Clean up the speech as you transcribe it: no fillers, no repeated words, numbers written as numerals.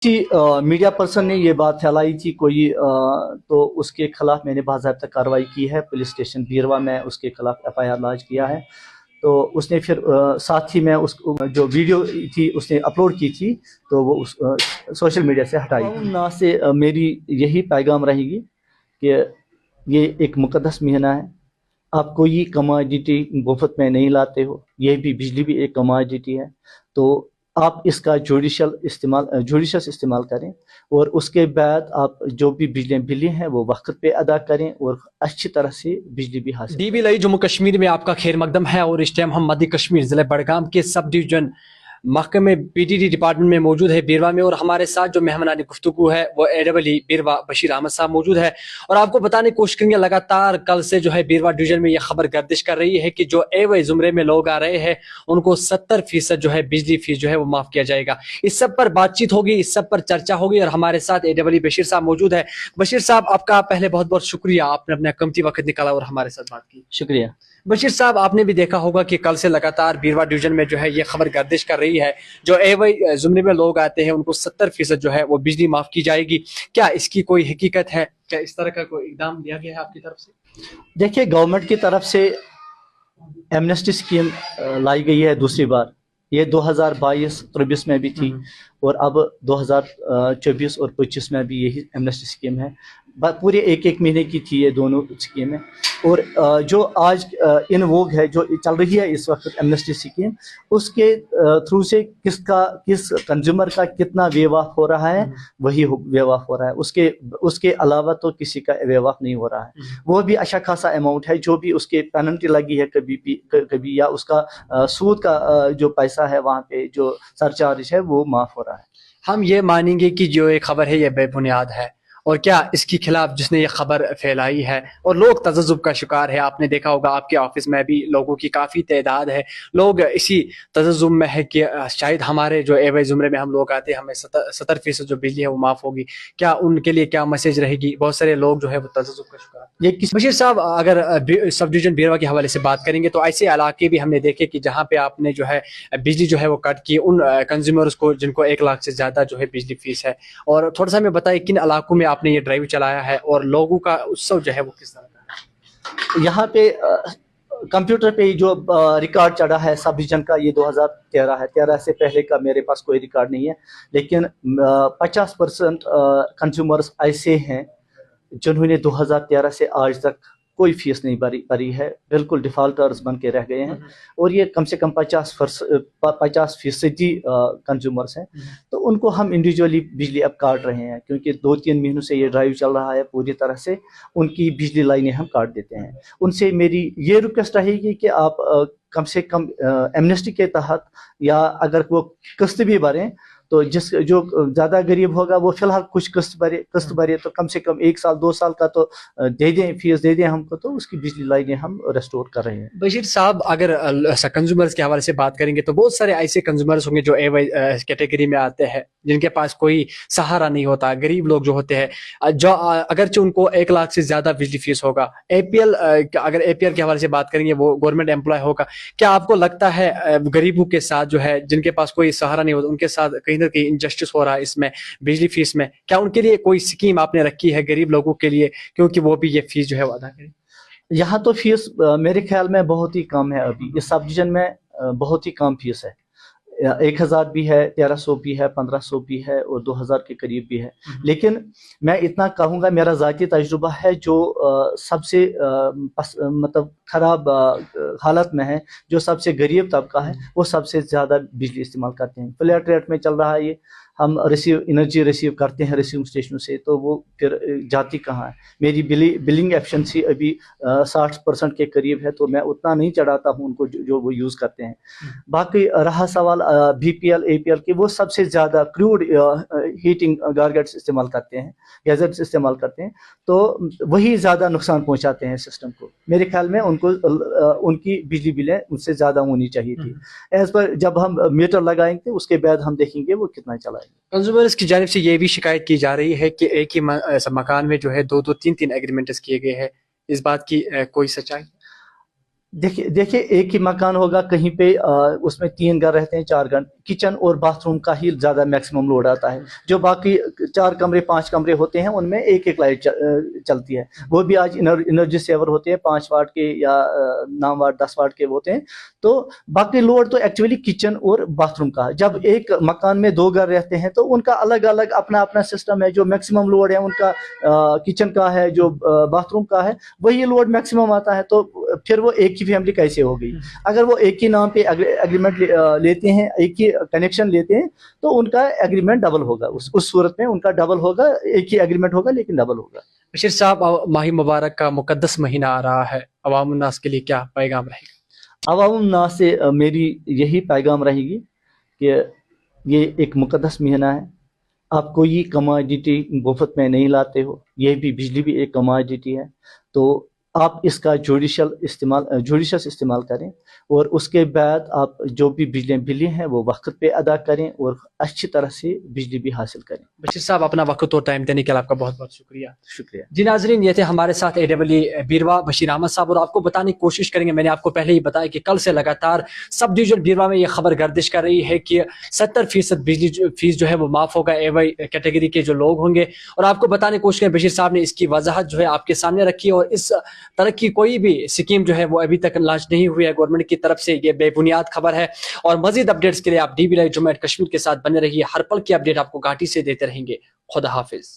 Media person ने ये बात फैलाई थी कोई तो उसके खिलाफ मैंने बाज़ाब्ता कार्रवाई की है। पुलिस स्टेशन बीरवा में उसके खिलाफ FIR लॉन्च किया है। तो उसने फिर साथ ही में उस जो वीडियो थी उसने अपलोड की थी तो वो उस सोशल मीडिया से हटाई। ना से मेरी यही पैगाम रहेगी कि ये एक मुकद्दस महीना है। आप कोई कमोडिटी मुफ्त में नहीं लाते हो, ये भी बिजली भी एक कमोडिटी है। तो आप इसका जुडिशस इस्तेमाल करें और उसके बाद आप जो भी बिजली हैं वो वक्त पे अदा करें और अच्छी तरह से बिजली भी हासिल। DB लई जम्मू कश्मीर में आपका खैर मकदम है और इस टाइम हम मध्य कश्मीर जिले बड़गाम के सब डिवीजन महकमे PTD डिपार्टमेंट में मौजूद है बीरवा में, और हमारे साथ जो मेहमानानी गुफ्तगू है वो AEE बीरवा बशीर अहमद साहब मौजूद है। और आपको बताने की कोशिश करेंगे, लगातार कल से जो है बीरवा डिवीजन में ये खबर गर्दिश कर रही है कि जो AY जुमरे में लोग आ रहे हैं उनको 70% जो है बिजली फीस जो है वो माफ किया जाएगा। इस सब पर बातचीत होगी, इस सब पर चर्चा होगी और हमारे साथ AEE बशीर साहब मौजूद है। बशीर साहब, आपका पहले बहुत बहुत शुक्रिया, आपने अपना कीमती वक्त निकाला और हमारे साथ बात की। शुक्रिया। बशीर साहब, आपने भी देखा होगा कि कल से लगातार बीरवा डिवीजन में जो है ये खबर गर्दिश कर रही है, जो AY जुमरे में लोग आते हैं उनको 70% जो है वो बिजली माफ की जाएगी। क्या इसकी कोई हकीकत है? क्या इस तरह का कोई इकदाम लिया गया है आपकी तरफ से? देखिए, गवर्नमेंट की तरफ से एमनेस्टी स्कीम लाई गई है दूसरी बार। ये 2022-23 में भी थी और अब 2024 और 25 में भी यही एमनेस्टी स्कीम है। पूरे एक महीने की थी ये दोनों स्कीमें। और जो आज इन वोग है, जो चल रही है इस वक्त एमनेस्टी स्कीम, उसके थ्रू से किस कंज्यूमर का कितना वेवाफ हो रहा है, वही वेवाफ हो रहा है। उसके अलावा तो किसी का वेवाफ नहीं हो रहा है। वो भी अच्छा खासा अमाउंट है जो भी उसके पेनल्टी लगी है कभी या उसका सूद का जो पैसा है वहाँ पे जो सरचार्ज है वो माफ हो रहा है। हम ये मानेंगे कि जो ये खबर है ये बेबुनियाद है, और क्या इसके खिलाफ जिसने ये खबर फैलाई है और लोग तजज्जुब का शिकार है? आपने देखा होगा आपके ऑफिस में भी लोगों की काफ़ी तादाद है, लोग इसी तजज्जुब में है कि शायद हमारे जो AY जुमरे में हम लोग आते हैं हमें 70% जो बिजली है वो माफ़ होगी। क्या उनके लिए क्या मैसेज रहेगी? बहुत सारे लोग जो है वो तजज्जुब का शिकार। बशीर साहब, अगर सब डिवीजन बीरवा के हवाले से बात करेंगे तो ऐसे इलाके भी हमने देखे कि जहाँ पे आपने जो है बिजली जो है वो कट की उन कंज्यूमर्स को जिनको 1 लाख से ज़्यादा जो है बिजली फीस है। और थोड़ा सा हमें बताइए किन इलाकों में आपने ये ड्राइव चलाया है और लोगों का उत्सव जो है वो किस तरह का है? यहाँ पे कंप्यूटर पे जो रिकॉर्ड चढ़ा है सब डिवीजन का, ये 2013 है। 13 से पहले का मेरे पास कोई रिकॉर्ड नहीं है, लेकिन 50% कंज्यूमर्स ऐसे हैं जिन्होंने 2013 से आज तक कोई फीस नहीं भरी है, बिल्कुल डिफॉल्टर्स बन के रह गए हैं। और ये कम से कम 50% कंज्यूमर्स हैं। तो उनको हम इंडिविजुअली बिजली अब काट रहे हैं, क्योंकि 2-3 महीनों से ये ड्राइव चल रहा है। पूरी तरह से उनकी बिजली लाइनें हम काट देते हैं। उनसे मेरी ये रिक्वेस्ट रहेगी कि आप कम से कम एमनेस्टी के तहत, या अगर वो किस्त भी भरें तो जो ज़्यादा गरीब होगा वो फिलहाल कुछ किस्त भरे तो कम से कम 1 साल 2 साल का तो दे दें, फीस दे दें हमको, तो उसकी बिजली लाइनें हम रेस्टोर कर रहे हैं। बशीर साहब, अगर कंज्यूमर्स के हवाले से बात करेंगे तो बहुत सारे ऐसे कंज्यूमर्स होंगे जो AY कैटेगरी में आते हैं, जिनके पास कोई सहारा नहीं होता, गरीब लोग जो होते हैं, जो अगरचे उनको 1 लाख से ज़्यादा बिजली फीस होगा। अगर APL के हवाले से बात करेंगे वो गवर्नमेंट एम्प्लॉय होगा। क्या आपको लगता है गरीबों के साथ जो है जिनके पास कोई सहारा नहीं होता उनके साथ कहीं ना कहीं इनजस्टिस हो रहा है इसमें बिजली फीस में? क्या उनके लिए कोई स्कीम आपने रखी है गरीब लोगों के लिए, क्योंकि वो भी ये फीस जो है वो अदा करें? यहाँ तो फीस मेरे ख्याल में बहुत ही कम है। अभी इस सब डिवीजन में बहुत ही कम फीस है। 1000 भी है, 1300 भी है, 1500 भी है और 2000 के करीब भी है। लेकिन मैं इतना कहूँगा, मेरा ज़ाती तजुर्बा है, जो सबसे मतलब ख़राब हालत में है, जो सबसे गरीब तबका है, वो सबसे ज़्यादा बिजली इस्तेमाल करते हैं। फ्लैट रेट में चल रहा है ये। हम एनर्जी रिसीव करते हैं रिसीविंग स्टेशनों से, तो वो फिर जाती कहाँ है। मेरी बिलिंग एफिशिएंसी अभी 60% के करीब है, तो मैं उतना नहीं चढ़ाता हूँ उनको जो वो यूज़ करते हैं। बाकी रहा सवाल BPL APL के, वो सबसे ज़्यादा क्रूड हीटिंग गैजेट्स इस्तेमाल करते हैं, तो वही ज़्यादा नुकसान पहुँचाते हैं सिस्टम को। मेरे ख्याल में उनकी बिजली बिलें उनसे ज़्यादा होनी चाहिए थी। एज पर जब हम मीटर लगाएंगे उसके बाद हम देखेंगे वो कितना चलाएंगे। कंज्यूमर्स की जानिब से ये भी शिकायत की जा रही है कि एक ही मकान में जो है 2-2 3-3 एग्रीमेंट्स किए गए हैं। इस बात की कोई सच्चाई? देखिए एक ही मकान होगा, कहीं पे उसमें 3 घर रहते हैं, 4 घर, किचन और बाथरूम का ही ज़्यादा मैक्सिमम लोड आता है। जो बाकी 4 कमरे 5 कमरे होते हैं उनमें एक एक लाइट चलती है, वो भी आज एनर्जी सेवर होते हैं, 5 वाट के या 9 वाट 10 वाट के होते हैं। तो बाकी लोड तो एक्चुअली किचन और बाथरूम का है। जब एक मकान में 2 घर रहते हैं तो उनका अलग अलग अपना अपना सिस्टम है। जो मैक्सिमम लोड है उनका किचन का है, जो बाथरूम का है वही लोड मैक्सिमम आता है। तो फिर वो एक ही फैमिली कैसे हो गई? अगर वो एक ही नाम पे एग्रीमेंट लेते हैं, एक ही कनेक्शन लेते हैं, तो उनका एग्रीमेंट डबल होगा। उस सूरत में उनका डबल होगा, एक ही एग्रीमेंट होगा लेकिन डबल होगा। बशीर साहब, माही मुबारक का मुकद्दस महीना आ रहा है, अवाम उन्नास के लिए क्या पैगाम रहेगा? अवाम नास से मेरी यही पैगाम रहेगी कि ये एक मुकद्दस महीना है। आप कोई कमोडिटी मुफ्त में नहीं लाते हो, ये भी बिजली भी एक कमोडिटी है। तो आप इसका जुडिशियस इस्तेमाल करें, और उसके बाद आप जो भी बिजली हैं वो वक्त पे अदा करें और अच्छी तरह से बिजली भी हासिल करें। बशीर साहब, अपना वक्त और टाइम देने के लिए आपका बहुत बहुत शुक्रिया। शुक्रिया जी नाजरीन, ये थे हमारे साथ AEE बीरवा बशीर अहमद साहब। और आपको बताने की कोशिश करेंगे, मैंने आपको पहले ही बताया कि कल से लगातार सब डिवीजन बीरवा में ये खबर गर्दिश कर रही है कि 70% बिजली फीस जो है वो माफ होगा AY कैटेगरी के जो लोग होंगे। और आपको बताने की कोशिश करें, बशीर साहब ने इसकी वजाहत जो है आपके सामने रखी है। और इस तरह की कोई भी स्कीम जो है वो अभी तक लॉन्च नहीं हुई है गवर्नमेंट की तरफ से, ये बेबुनियाद खबर है। और मजीद अपडेट्स के लिए आप DB live Jammu and Kashmir के साथ बने रहिए। हर पल की अपडेट आपको घाटी से देते रहेंगे। खुदा हाफिज।